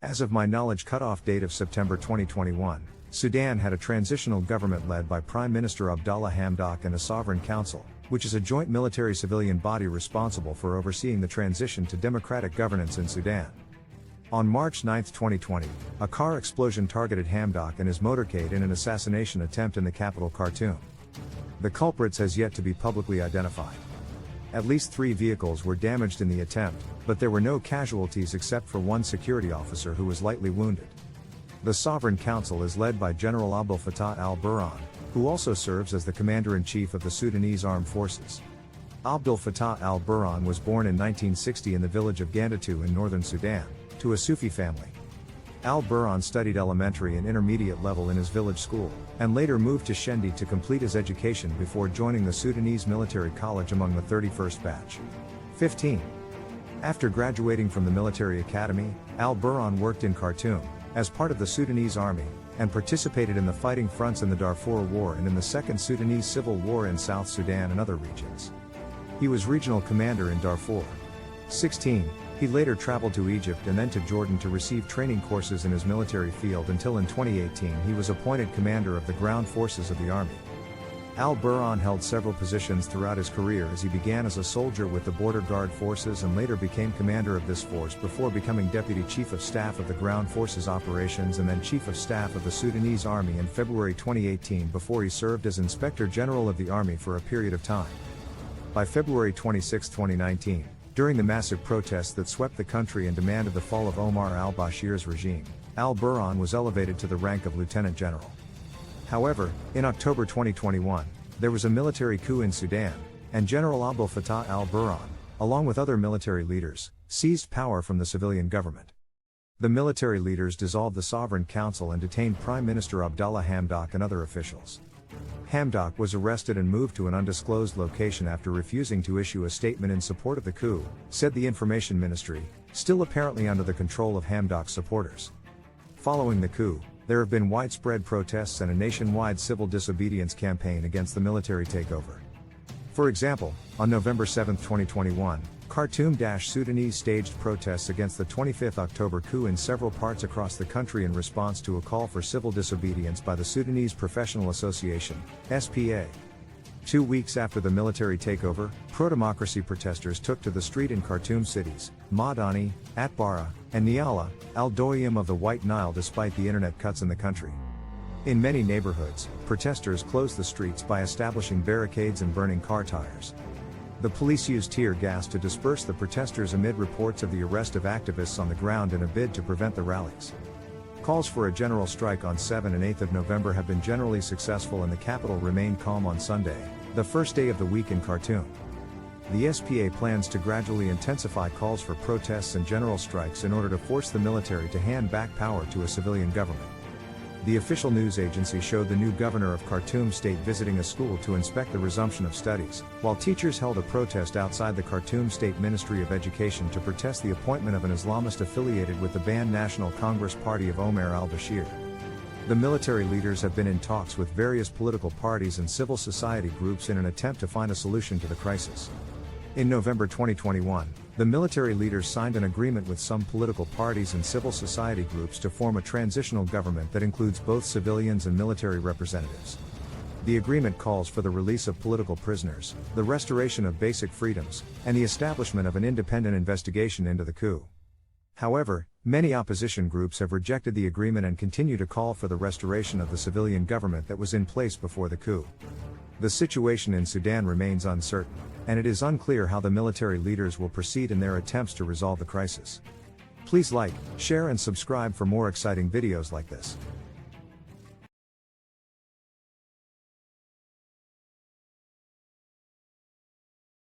As of my knowledge cutoff date of September 2021, Sudan had a transitional government led by Prime Minister Abdallah Hamdok and a sovereign council, which is a joint military-civilian body responsible for overseeing the transition to democratic governance in Sudan. On March 9, 2020, a car explosion targeted Hamdok and his motorcade in an assassination attempt in the capital Khartoum. The culprits has yet to be publicly identified. At least 3 vehicles were damaged in the attempt, but there were no casualties except for one security officer who was lightly wounded. The Sovereign Council is led by General Abdel Fattah al-Burhan, who also serves as the Commander-in-Chief of the Sudanese Armed Forces. Abdel Fattah al-Burhan was born in 1960 in the village of Gandatu in northern Sudan, to a Sufi family. Al-Burhan studied elementary and intermediate level in his village school, and later moved to Shendi to complete his education before joining the Sudanese Military College among the 31st batch. 15. After graduating from the military academy, Al-Burhan worked in Khartoum, as part of the Sudanese army, and participated in the fighting fronts in the Darfur War and in the Second Sudanese Civil War in South Sudan and other regions. He was regional commander in Darfur. 16. He later traveled to Egypt and then to Jordan to receive training courses in his military field until in 2018 he was appointed commander of the ground forces of the army. Al-Burhan held several positions throughout his career as he began as a soldier with the Border Guard Forces and later became commander of this force before becoming Deputy Chief of Staff of the Ground Forces Operations and then Chief of Staff of the Sudanese Army in February 2018 before he served as Inspector General of the Army for a period of time. By February 26, 2019, during the massive protests that swept the country and demanded the fall of Omar al-Bashir's regime, Al-Burhan was elevated to the rank of Lieutenant General. However, in October 2021, there was a military coup in Sudan, and General Abdel Fattah al-Burhan, along with other military leaders, seized power from the civilian government. The military leaders dissolved the Sovereign Council and detained Prime Minister Abdallah Hamdok and other officials. Hamdok was arrested and moved to an undisclosed location after refusing to issue a statement in support of the coup, said the Information Ministry, still apparently under the control of Hamdok's supporters. Following the coup, there have been widespread protests and a nationwide civil disobedience campaign against the military takeover. For example, on November 7, 2021, Khartoum-Sudanese staged protests against the 25th October coup in several parts across the country in response to a call for civil disobedience by the Sudanese Professional Association, SPA. 2 weeks after the military takeover, pro-democracy protesters took to the street in Khartoum cities, Madani, Atbara, and Niala, Al-Doyum of the White Nile despite the internet cuts in the country. In many neighborhoods, protesters closed the streets by establishing barricades and burning car tires. The police used tear gas to disperse the protesters amid reports of the arrest of activists on the ground in a bid to prevent the rallies. Calls for a general strike on 7 and 8 of November have been generally successful and the capital remained calm on Sunday, the first day of the week in Khartoum. The SPA plans to gradually intensify calls for protests and general strikes in order to force the military to hand back power to a civilian government. The official news agency showed the new governor of Khartoum State visiting a school to inspect the resumption of studies, while teachers held a protest outside the Khartoum State Ministry of Education to protest the appointment of an Islamist affiliated with the banned National Congress Party of Omar al-Bashir. The military leaders have been in talks with various political parties and civil society groups in an attempt to find a solution to the crisis. In November 2021, the military leaders signed an agreement with some political parties and civil society groups to form a transitional government that includes both civilians and military representatives. The agreement calls for the release of political prisoners, the restoration of basic freedoms, and the establishment of an independent investigation into the coup. However, many opposition groups have rejected the agreement and continue to call for the restoration of the civilian government that was in place before the coup. The situation in Sudan remains uncertain, and it is unclear how the military leaders will proceed in their attempts to resolve the crisis. Please like, share and subscribe for more exciting videos like this.